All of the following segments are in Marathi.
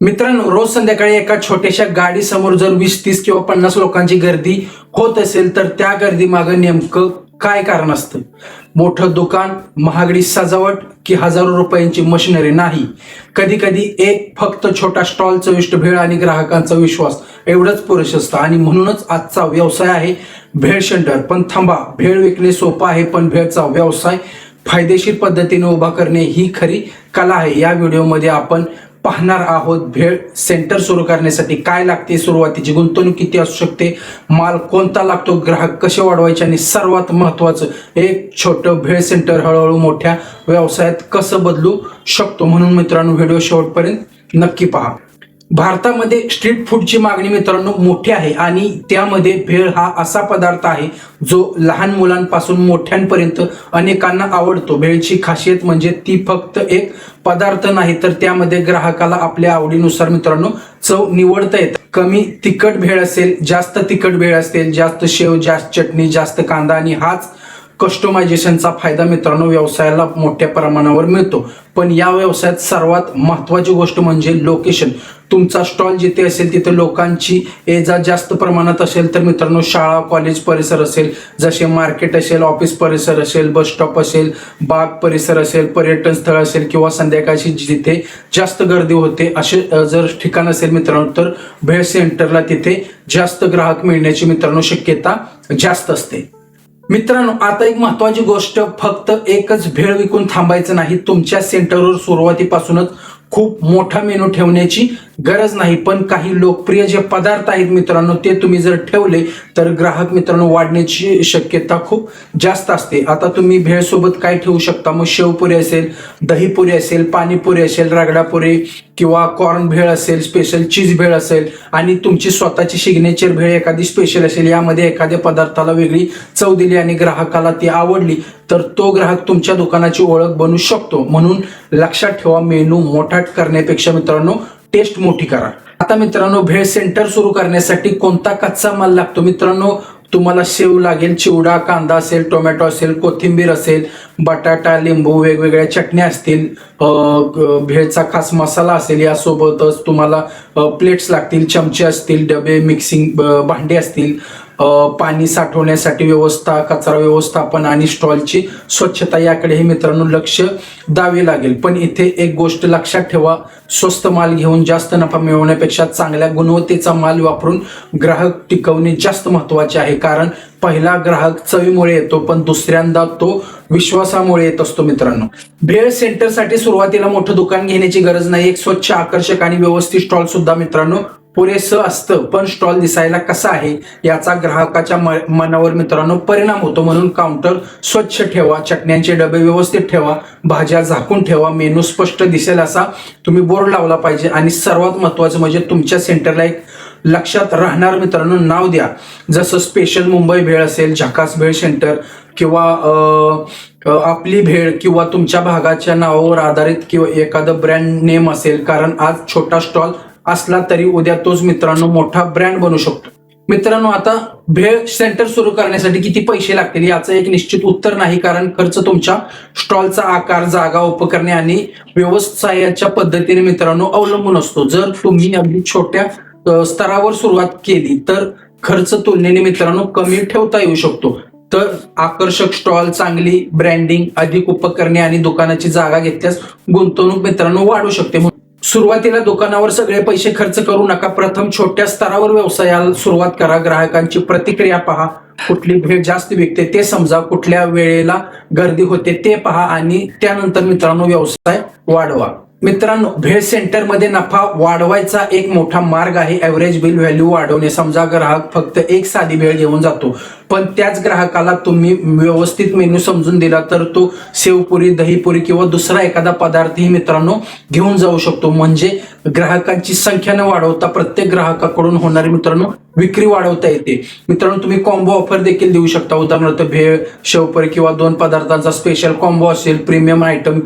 मित्रांनो, रोज संध्याकाळी एका छोट्याशा गाडी समोर जर 20-30 किंवा 50 लोकांची गर्दी होत असेल तर त्या गर्दी मागे नेमकं काय कारण असतं? मोठं दुकान, महागडी सजावट की हजारो रुपयांची मशिनरी? नाही, कधी कधी एक फक्त छोटा स्टॉल, चविष्ट भेळ आणि ग्राहकांचा विश्वास एवढंच पुरेसं असतं. आणि म्हणूनच आजचा व्यवसाय आहे भेळ सेंटर. पण थांबा, भेळ विकणे सोपं आहे, पण भेळचा व्यवसाय फायदेशीर पद्धतीने उभा करणे ही खरी कला आहे. या व्हिडिओमध्ये आपण पाहणार आहोत भेळ सेंटर सुरू करण्यासाठी काय लागते, सुरुवातीची गुंतवणूक किती असू शकते, माल कोणता लागतो, ग्राहक कसे वाढवायचे आणि सर्वात महत्त्वाचं एक छोटं भेळ सेंटर हळूहळू मोठ्या व्यवसायात कसं बदलू शकतो. म्हणून मित्रांनो, व्हिडिओ शेवटपर्यंत नक्की पहा. भारतामध्ये स्ट्रीट फूडची मागणी मित्रांनो मोठी आहे आणि त्यामध्ये भेळ हा असा पदार्थ आहे जो लहान मुलांपासून मोठ्यांपर्यंत अनेकांना आवडतो. भेळची खासियत म्हणजे ती फक्त एक पदार्थ नाही, तर त्यामध्ये ग्राहकाला आपल्या आवडीनुसार मित्रांनो चव निवडता येते. कमी तिखट भेळ असेल, जास्त तिखट भेळ असेल, जास्त शेव, जास्त चटणी, जास्त कांदा आणि हाच कस्टमायझेशनचा फायदा मित्रांनो व्यवसायाला मोठ्या प्रमाणावर मिळतो. पण या व्यवसायात सर्वात महत्त्वाची गोष्ट म्हणजे लोकेशन. तुमचा स्टॉल जिथे असेल तिथे लोकांची ये जा जास्त प्रमाणात असेल तर मित्रांनो शाळा, कॉलेज परिसर असेल, जसे मार्केट असेल, ऑफिस परिसर असेल, बस स्टॉप असेल, बाग परिसर असेल, पर्यटन स्थळ असेल किंवा संध्याकाळची जिथे जास्त गर्दी होते असे जर ठिकाण असेल मित्रांनो, तर भेळ सेंटरला तिथे जास्त ग्राहक मिळण्याची मित्रांनो शक्यता जास्त असते. मित्रांनो, आता एक महत्वाची गोष्ट, फक्त एकच भेळ विकून थांबायचं नाही. तुमच्या सेंटरवर सुरुवातीपासूनच खूप मोठा मेनू ठेवण्याची गरज नाही, पण काही लोकप्रिय जे पदार्थ आहेत मित्रांनो ते तुम्ही जर ठेवले तर ग्राहक मित्रांनो वाढण्याची शक्यता खूप जास्त असते. आता तुम्ही भेळ सोबत काय ठेवू शकता? मग शेवपुरी असेल, दहीपुरी असेल, पाणीपुरी असेल, रगडापुरी किंवा कॉर्न भेळ असेल, स्पेशल चीज भेळ असेल आणि तुमची स्वतःची सिग्नेचर भेळ एखादी स्पेशल असेल, यामध्ये एखाद्या पदार्थाला वेगळी चव दिली आणि ग्राहकाला ती आवडली तर तो ग्राहक तुमच्या दुकानाची ओळख बनू शकतो. म्हणून लक्षात ठेवा, मेनू मोठा करण्यापेक्षा मित्रांनो टेस्ट मोठी करा. आता मित्रांनो, भेळ सेंटर सुरू करण्यासाठी कोणता कच्चा माल लागतो? मित्रांनो, तुम्हाला शेव लागेल, चिवडा, कांदा असेल, टोमॅटो असेल, कोथिंबीर असेल, बटाटा, लिंबू, वेगवेगळ्या चटण्या असतील, भेळचा खास मसाला असेल, यासोबतच तुम्हाला प्लेट्स लागतील, चमचे असतील, डबे, मिक्सिंग भांडे असतील, पाणी साठवण्यासाठी व्यवस्था, कचरा व्यवस्थापन आणि स्टॉलची स्वच्छता याकडेही मित्रांनो लक्ष द्यावे लागेल. पण इथे एक गोष्ट लक्षात ठेवा, स्वस्त माल घेऊन जास्त नफा मिळवण्यापेक्षा चांगल्या गुणवत्तेचा माल वापरून ग्राहक टिकवणे जास्त महत्त्वाचे आहे. कारण पहिला ग्राहक चवीमुळे येतो, पण दुसऱ्यांदा तो विश्वासामुळे येत असतो. मित्रांनो, भेळ सेंटरसाठी सुरुवातीला मोठं दुकान घेण्याची गरज नाही. एक स्वच्छ, आकर्षक आणि व्यवस्थित स्टॉल सुद्धा मित्रांनो पुरेसं असतं. पण स्टॉल दिसायला कसा आहे याचा ग्राहकाच्या मनावर मित्रांनो परिणाम होतो. म्हणून काउंटर स्वच्छ ठेवा, चटण्यांचे डबे व्यवस्थित ठेवा, भाज्या झाकून ठेवा, मेनू स्पष्ट दिसेल असा तुम्ही बोर्ड लावला पाहिजे. आणि सर्वात महत्त्वाचं म्हणजे तुमच्या सेंटरला एक लक्षात राहणार मित्रांनो नाव द्या. जसं स्पेशल मुंबई भेळ असेल, झकास भेळ सेंटर किंवा आपली भेळ किंवा तुमच्या भागाच्या नावावर आधारित किंवा एखादं ब्रँड नेम असेल. कारण आज छोटा स्टॉल असला तरी उद्या तोच मित्रांनो मोठा ब्रँड बनू शकतो. मित्रांनो, आता भेळ सेंटर सुरू करण्यासाठी किती पैसे लागतील याचं एक निश्चित उत्तर नाही, कारण खर्च तुमच्या स्टॉलचा आकार, जागा, उपकरणे आणि व्यवसायाच्या पद्धतीने मित्रांनो अवलंबून असतो. जर तुम्ही अगदी छोट्या स्तरावर सुरुवात केली तर खर्च तुलनेने मित्रांनो कमी ठेवता येऊ शकतो. तर आकर्षक स्टॉल, चांगली ब्रँडिंग, अधिक उपकरणे आणि दुकानाची जागा घेतल्यास गुंतवणूक मित्रांनो वाढू शकते. सुरुवातीला दुकानावर सगळे पैसे खर्च करू नका. प्रथम छोट्या स्तरावर व्यवसायाला सुरुवात करा. ग्राहकांची प्रतिक्रिया पहा, कुठली भेळ जास्त विकते ते समजा, कुठल्या वेळेला गर्दी होते ते पहा आणि त्यानंतर मित्रांनो व्यवसाय वाढवा. मित्रांनो, भेळ सेंटरमध्ये नफा वाढवायचा एक मोठा मार्ग आहे ॲव्हरेज बिल व्हॅल्यू वाढवणे. समजा ग्राहक फक्त एक साधी भेळ घेऊन जातो, पण त्याच ग्राहकाला तुम्ही व्यवस्थित मेनू समजून दिला तर तो शेवपुरी, दहीपुरी किंवा दुसरा एखादा पदार्थही मित्रांनो घेऊन जाऊ शकतो. म्हणजे ग्राहकांची संख्या न वाढवता प्रत्येक ग्राहकाकडून होणारी मित्रांनो विक्री वाढवता येते. मित्रांनो, तुम्ही कॉम्बो ऑफर देखील देऊ शकता. उदाहरणार्थ भेळ, शेवपुरी किंवा 2 पदार्थांचा स्पेशल कॉम्बो असेल, प्रीमियम आयटम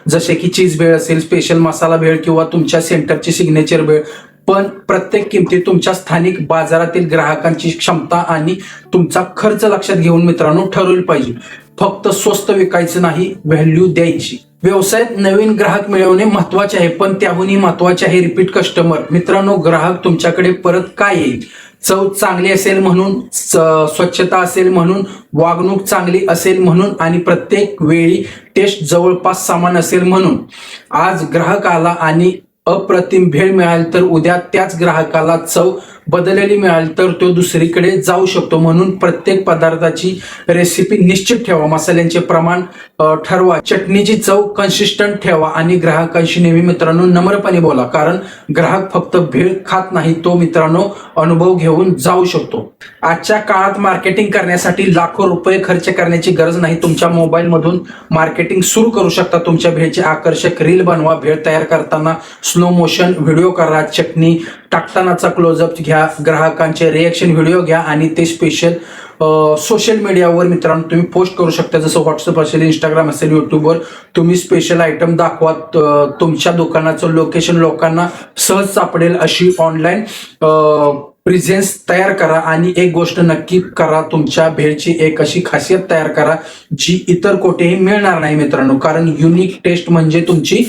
जसे की चीज भेळ असेल, स्पेशल मसाला भेळ किंवा तुमच्या सेंटरची सिग्नेचर भेळ. पण प्रत्येक किमती तुमच्या स्थानिक बाजारातील ग्राहकांची क्षमता आणि तुमचा खर्च लक्षात घेऊन मित्रांनो ठरवली पाहिजे. फक्त स्वस्त विकायचं नाही, व्हॅल्यू द्यायची. व्यवसायात नवीन ग्राहक मिळवणे महत्वाचे आहे, पण त्याहूनही महत्वाचे आहे रिपीट कस्टमर. मित्रांनो, ग्राहक तुमच्याकडे परत काय येईल? चव चांगली असेल म्हणून, स्वच्छता असेल म्हणून, वागणूक चांगली असेल म्हणून आणि प्रत्येक वेळी टेस्ट जवळपास समान असेल म्हणून. आज ग्राहक आला आणि अप्रतिम भेळ मिळाली तर उद्या त्याच ग्राहकाला चव बदललेली मिळाली तर तो दुसरीकडे जाऊ शकतो. म्हणून प्रत्येक पदार्थाची रेसिपी निश्चित ठेवा, मसाल्यांचे प्रमाण ठरवा, चटणीची चव कन्सिस्टंट ठेवा आणि ग्राहकांशी नेहमी मित्रांनो नम्रपणे बोला, कारण ग्राहक फक्त भेळ खात नाही, तो मित्रांनो अनुभव घेऊन जाऊ शकतो. आजच्या काळात मार्केटिंग करण्यासाठी लाखो रुपये खर्च करण्याची गरज नाही. तुमच्या मोबाईल मधून मार्केटिंग सुरू करू शकता. तुमच्या भेळची आकर्षक रील बनवा, भेळ तयार करताना स्लो मोशन व्हिडिओ करा, चटणी टाकतानाचा क्लोजअप घ्या, ग्राहकांचे रिएक्शन व्हिडिओ घ्या आणि ते स्पेशल सोशल मीडियावर मित्रांनो तुम्ही पोस्ट करू शकता. जसं व्हॉट्सअप असेल, इंस्टाग्राम असेल, युट्यूबवर तुम्ही स्पेशल आयटम दाखवा. तुमच्या दुकानाचं लोकेशन लोकांना सहज सापडेल अशी ऑनलाईन प्रेझेन्स तयार करा. आणि एक गोष्ट नक्की करा, तुमच्या भेळची एक अशी खासियत तयार करा जी इतर कुठेही मिळणार नाही मित्रांनो, कारण युनिक टेस्ट म्हणजे तुमची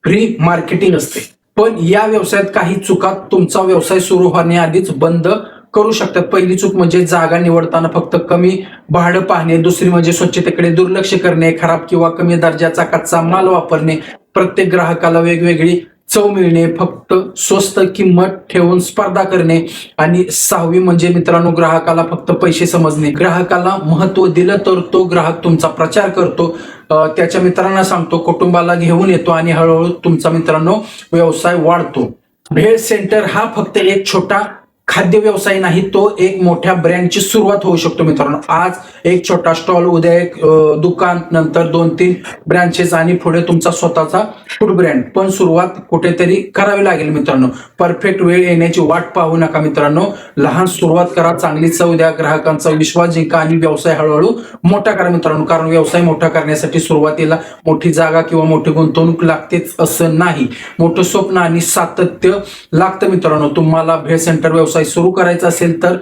फ्री मार्केटिंग असते. पण या व्यवसायात काही चुका तुमचा व्यवसाय सुरू होण्याआधीच बंद करू शकतात. पहिली चूक म्हणजे जागा निवडताना फक्त कमी भाडं पाहणे. दुसरी म्हणजे स्वच्छतेकडे दुर्लक्ष करणे, खराब किंवा कमी दर्जाचा कच्चा माल वापरणे, प्रत्येक ग्राहकाला वेगवेगळी चव मिळणे, फक्त स्वस्त किंमत ठेवून स्पर्धा करणे. आणि सहावी म्हणजे मित्रांनो ग्राहकाला फक्त पैसे समजणे. ग्राहकाला महत्व दिलं तर तो ग्राहक तुमचा प्रचार करतो, त्याच्या मित्रांना सांगतो, कुटुंबाला घेऊन येतो आणि हळूहळू तुमचा मित्रांनो व्यवसाय वाढतो. भेळ सेंटर हा फक्त एक छोटा खाद्य व्यवसाय नाही, तो एक मोठ्या ब्रँडची सुरुवात होऊ शकतो मित्रांनो. आज एक छोटा स्टॉल, उद्या एक दुकान, नंतर 2-3 ब्रँचेस आणि पुढे तुमचा स्वतःचा फूड ब्रँड. पण सुरुवात कुठेतरी करावी लागेल मित्रांनो. परफेक्ट वेळ येण्याची वाट पाहू नका मित्रांनो. लहान सुरुवात करा, चांगली चव द्या, ग्राहकांचा विश्वास जिंका आणि व्यवसाय हळूहळू मोठा करा मित्रांनो. कारण व्यवसाय मोठा करण्यासाठी सुरुवातीला मोठी जागा किंवा मोठी गुंतवणूक लागतेच असं नाही, मोठं स्वप्न आणि सातत्य लागतं मित्रांनो. तुम्हाला भेळ सेंटर व्यवसाय सुरू करायचा असेल तर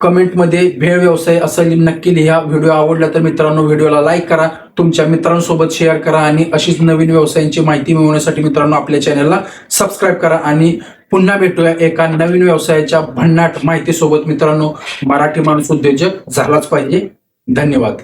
कमेंटमध्ये भेळ व्यवसाय असं नक्की लिहा. व्हिडिओ आवडला तर मित्रांनो व्हिडिओला लाईक करा, तुमच्या मित्रांसोबत शेअर करा आणि अशीच नवीन व्यवसायांची माहिती मिळवण्यासाठी मित्रांनो आपल्या चॅनलला सबस्क्राईब करा. आणि पुन्हा भेटूया एका नवीन व्यवसायाच्या भन्नाट माहितीसोबत मित्रांनो. मराठी माणूस उद्योजक झालाच पाहिजे. धन्यवाद.